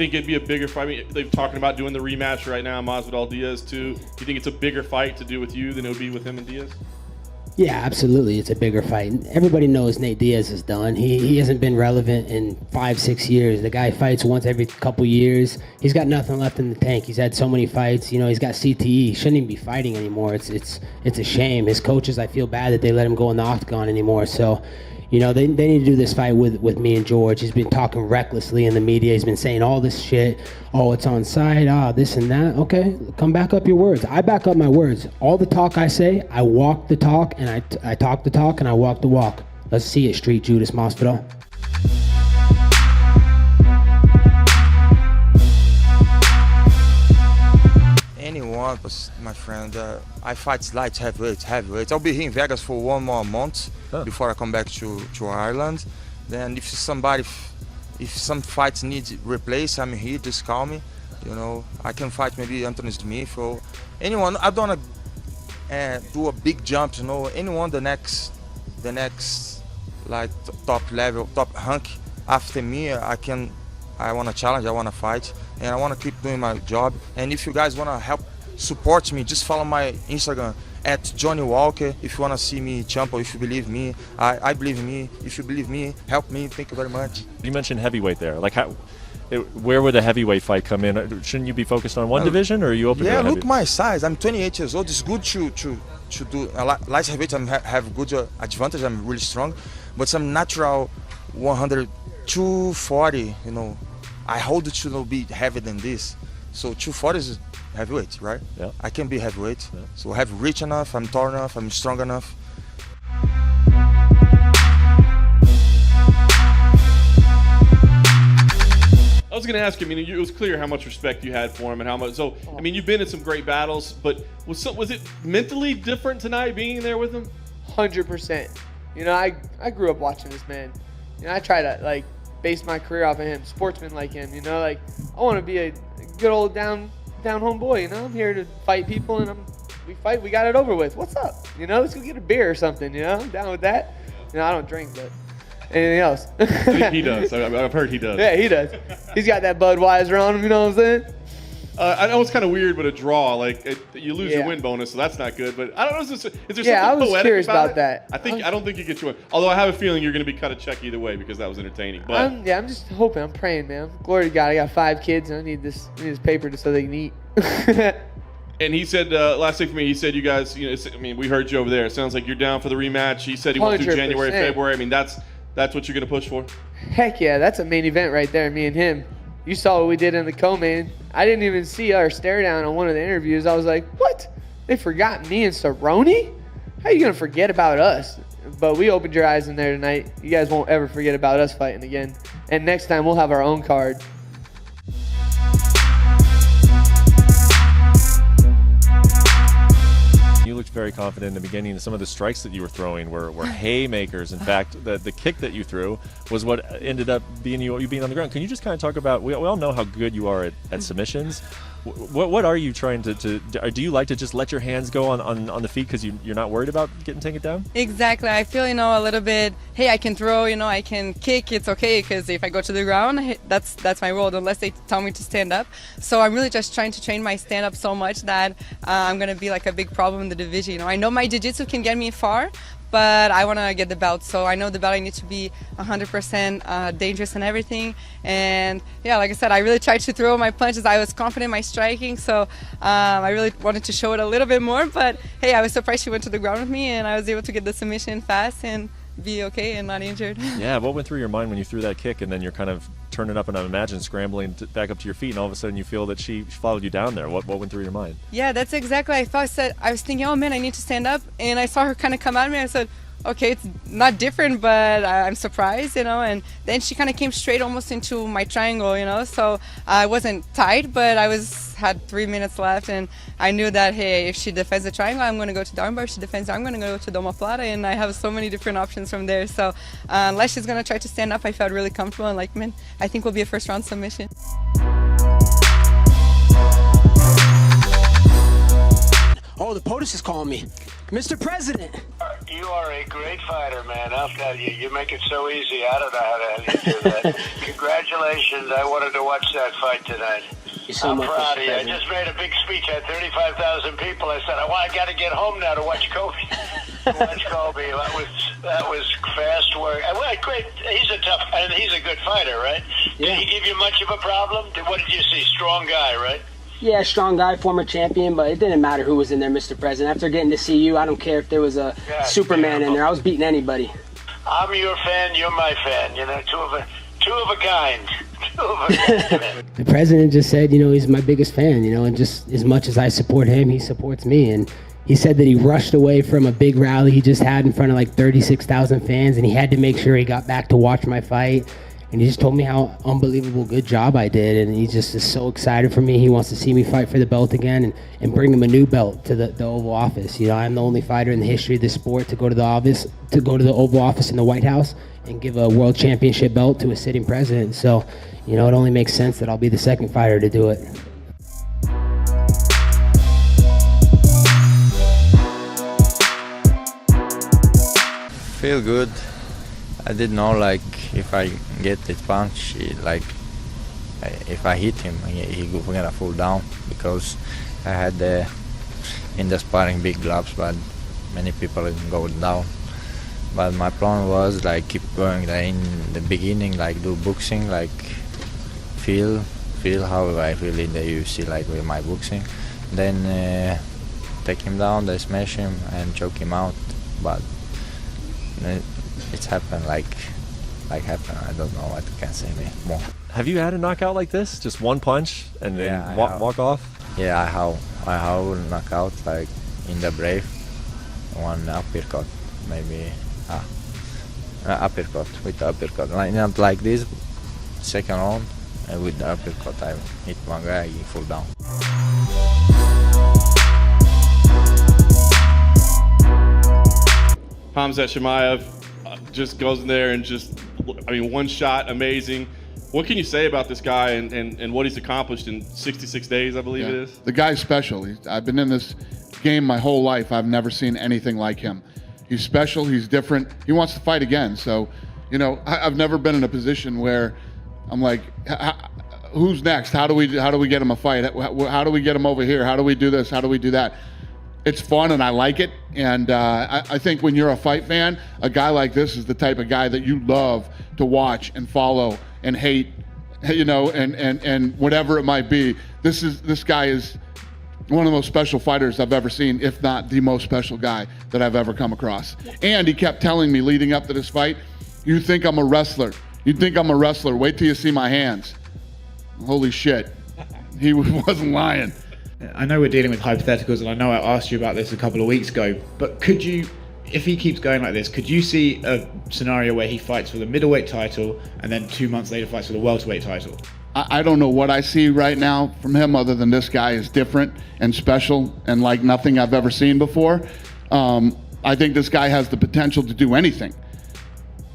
think it'd be a bigger fight? I mean, they're talking about doing the rematch right now, Masvidal Diaz too. Do you think it's a bigger fight to do with you than it would be with him and Diaz? Yeah, absolutely. It's a bigger fight. Everybody knows Nate Diaz is done. He hasn't been relevant in 5-6 years. The guy fights once every couple years. He's got nothing left in the tank. He's had so many fights. You know, he's got CTE. He shouldn't even be fighting anymore. It's a shame. His coaches, I feel bad that they let him go in the octagon anymore. So, you know, they need to do this fight with me and George. He's been talking recklessly in the media. He's been saying all this shit. Oh, it's on site. This and that. Okay, come back up your words. I back up my words. All the talk I say, I walk the talk, and I talk the talk, and I walk the walk. Let's see it, Street Judas Masvidal. Anyone, my friend. I fight light, heavyweight. I'll be here in Vegas for 1 more month before I come back to Ireland. Then if some fights need replace, I'm here. Just call me. You know, I can fight maybe Anthony Smith or anyone. I don't want to do a big jump. You know, anyone the next like top level, top rank after me. I want to challenge. I want to fight. And I want to keep doing my job. And if you guys want to help support me, just follow my Instagram at Johnny Walker. If you want to see me jump, or if you believe me, I believe in me. If you believe me, help me. Thank you very much. You mentioned heavyweight there. Like, where would a heavyweight fight come in? Shouldn't you be focused on one division, or are you open to look my size. I'm 28 years old. It's good to do light heavyweight. I have good advantage. I'm really strong, but some natural 100, 240. You know. I hold it to be heavier than this. So 240 is heavyweight, right? Yeah. I can be heavyweight. Yeah. So I have reach enough, I'm tall enough, I'm strong enough. I was going to ask you, I mean, it was clear how much respect you had for him and how much. So, I mean, you've been in some great battles, but was it mentally different tonight being there with him? 100%. You know, I grew up watching this man. You know, I try to, base my career off of him, sportsman like him, you know, I want to be a good old down home boy, you know. I'm here to fight people, and we got it over with. What's up? You know, let's go get a beer or something, you know. I'm down with that. You know, I don't drink, but anything else. He does. I've heard he does. Yeah, he does. He's got that Budweiser on him, you know what I'm saying? I know it's kind of weird, but a draw, you lose your win bonus, so that's not good. But I don't know, is there something I was poetic curious about that. I don't think you get to it. Although I have a feeling you're going to be cut a check either way because that was entertaining. But I'm just hoping. I'm praying, man. Glory to God. I got 5 kids, and I need this paper so they can eat. And he said, last thing for me, he said, you guys, we heard you over there. It sounds like you're down for the rematch. He said he wants to do January, February. I mean, that's what you're going to push for? Heck yeah, that's a main event right there, me and him. You saw what we did in the co-main. I didn't even see our stare down on one of the interviews. I was like, what? They forgot me and Cerrone? How are you going to forget about us? But we opened your eyes in there tonight. You guys won't ever forget about us fighting again. And next time we'll have our own card. You looked very confident in the beginning. Some of the strikes that you were throwing were haymakers. In fact, the kick that you threw was what ended up being you being on the ground. Can you just kind of talk about, we all know how good you are at submissions. What are you trying to do you like to just let your hands go on the feet because you're not worried about getting taken down? Exactly. I feel, a little bit, hey, I can throw, I can kick, it's okay, because if I go to the ground, that's my role, unless they tell me to stand up. So I'm really just trying to train my stand up so much that I'm going to be like a big problem in the division. I know my jiu-jitsu can get me far, but I want to get the belt. So I know the belt, I need to be 100% dangerous and everything. And yeah, like I said, I really tried to throw my punches. I was confident in my striking, so I really wanted to show it a little bit more. But hey, I was surprised she went to the ground with me, and I was able to get the submission fast and be okay and not injured. Yeah, what went through your mind when you threw that kick and then you're kind of turning up and I imagine scrambling back up to your feet, and all of a sudden you feel that she followed you down there? What went through your mind? Yeah, that's exactly what I thought. I was thinking, oh man, I need to stand up, and I saw her kind of come at me. I said, okay, it's not different, but I'm surprised, and then she kind of came straight almost into my triangle, so I wasn't tight, but I had 3 minutes left, and I knew that, hey, if she defends the triangle, I'm going to go to the armbar. If she defends, I'm going to go to the omoplata, and I have so many different options from there. So unless she's going to try to stand up, I felt really comfortable, and man, I think will be a first round submission. Oh, the POTUS is calling me. Mr. President, You are a great fighter, man. I'll tell you. You make it so easy. I don't know how to do that. Congratulations. I wanted to watch that fight tonight. I'm proud of you. I just made a big speech. I had 35,000 people. I said, I got to get home now to watch Colby. Colby. That was fast work. Well, great. He's a tough, and he's a good fighter, right? Yeah. Did he give you much of a problem? What did you see? Strong guy, right? Yeah, strong guy, former champion, but it didn't matter who was in there, Mr. President. After getting to see you, I don't care if there was a Superman in there. I was beating anybody. I'm your fan. You're my fan. You know, two of a kind. The president just said, he's my biggest fan, and just as much as I support him, he supports me. And he said that he rushed away from a big rally he just had in front of like 36,000 fans, and he had to make sure he got back to watch my fight. And he just told me how unbelievable good job I did, and he just is so excited for me. He wants to see me fight for the belt again and bring him a new belt to the Oval Office. I'm the only fighter in the history of the sport to go to the Oval Office in the White House and give a world championship belt to a sitting president. So, it only makes sense that I'll be the second fighter to do it. Feel good. I didn't know if I get this punch, if I hit him, he gonna fall down, because I had in the sparring big gloves, but many people go down. But my plan was keep going in the beginning, do boxing, feel how I feel in the UFC, with my boxing. Then take him down, then smash him and choke him out. But it's happened happened. I don't know what I can say more. Have you had a knockout like this? Just one punch and then walk off? Yeah, I have knockout in the Brave, one uppercut, maybe uppercut with the uppercut. Not like this, second round, and with the uppercut I hit one guy, he fall down. Khamzat Chimaev just goes in there and one shot, amazing. What can you say about this guy and what he's accomplished in 66 days, I believe it is? The guy's special. I've been in this game my whole life. I've never seen anything like him. He's special. He's different. He wants to fight again. So, I've never been in a position where I'm like, who's next? How do we get him a fight? How do we get him over here? How do we do this? How do we do that? It's fun and I like it. And I think when you're a fight fan, a guy like this is the type of guy that you love to watch and follow and hate, and whatever it might be. This guy is one of the most special fighters I've ever seen, if not the most special guy that I've ever come across. And he kept telling me leading up to this fight, you think I'm a wrestler. You think I'm a wrestler. Wait till you see my hands. Holy shit. He wasn't lying. I know we're dealing with hypotheticals, and I know I asked you about this a couple of weeks ago, but could you, if he keeps going like this, could you see a scenario where he fights for the middleweight title and then 2 months later fights for the welterweight title? I don't know what I see right now from him other than this guy is different and special and like nothing I've ever seen before. I think this guy has the potential to do anything.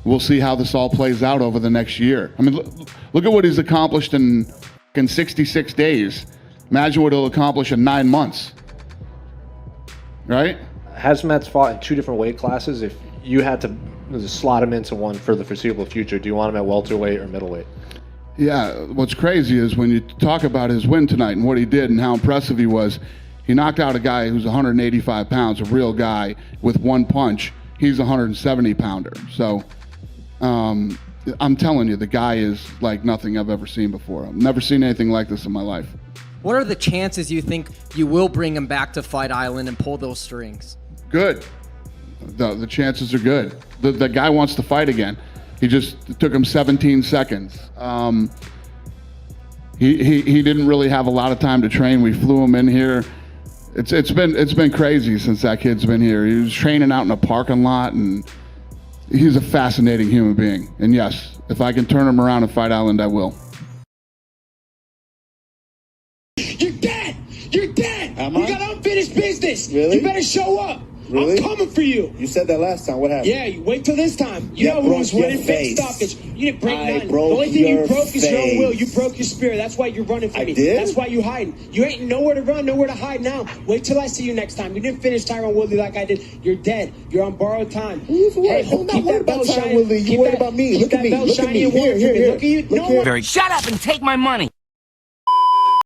We'll see how this all plays out over the next year. I mean, look at what he's accomplished in 66 days. Imagine what he'll accomplish in 9 months, right? Khamzat's fought in 2 different weight classes. If you had to slot him into one for the foreseeable future, do you want him at welterweight or middleweight? Yeah, what's crazy is when you talk about his win tonight and what he did and how impressive he was, he knocked out a guy who's 185 pounds, a real guy, with one punch. He's a 170-pounder. So I'm telling you, the guy is like nothing I've ever seen before. I've never seen anything like this in my life. What are the chances you think you will bring him back to Fight Island and pull those strings? Good. The chances are good. The guy wants to fight again. It took him 17 seconds. He didn't really have a lot of time to train. We flew him in here. It's been crazy since that kid's been here. He was training out in a parking lot, and he's a fascinating human being. And yes, if I can turn him around at Fight Island, I will. You're dead! You're dead! Am you I? got unfinished business! Really? You better show up! Really? I'm coming for you. You said that last time. What happened? Yeah, you wait till this time. You know who was winning big stuff. You didn't break nothing. The broke only thing you your broke is your own will. You face. broke your spirit. That's why you're running from I me. did? That's why you hiding. You ain't nowhere to run, nowhere to hide now. Wait till I see you next time. You didn't finish Tyron Woodley like I did. You're dead. You're on borrowed time. Hey, I'm not keep worried that belt about Tyron shiny. Woodley. You Keep worried that- about me. Keep Look at that me. belt Look at shiny me. and warm. Here. Look at you. Look here. Shut up and take my money.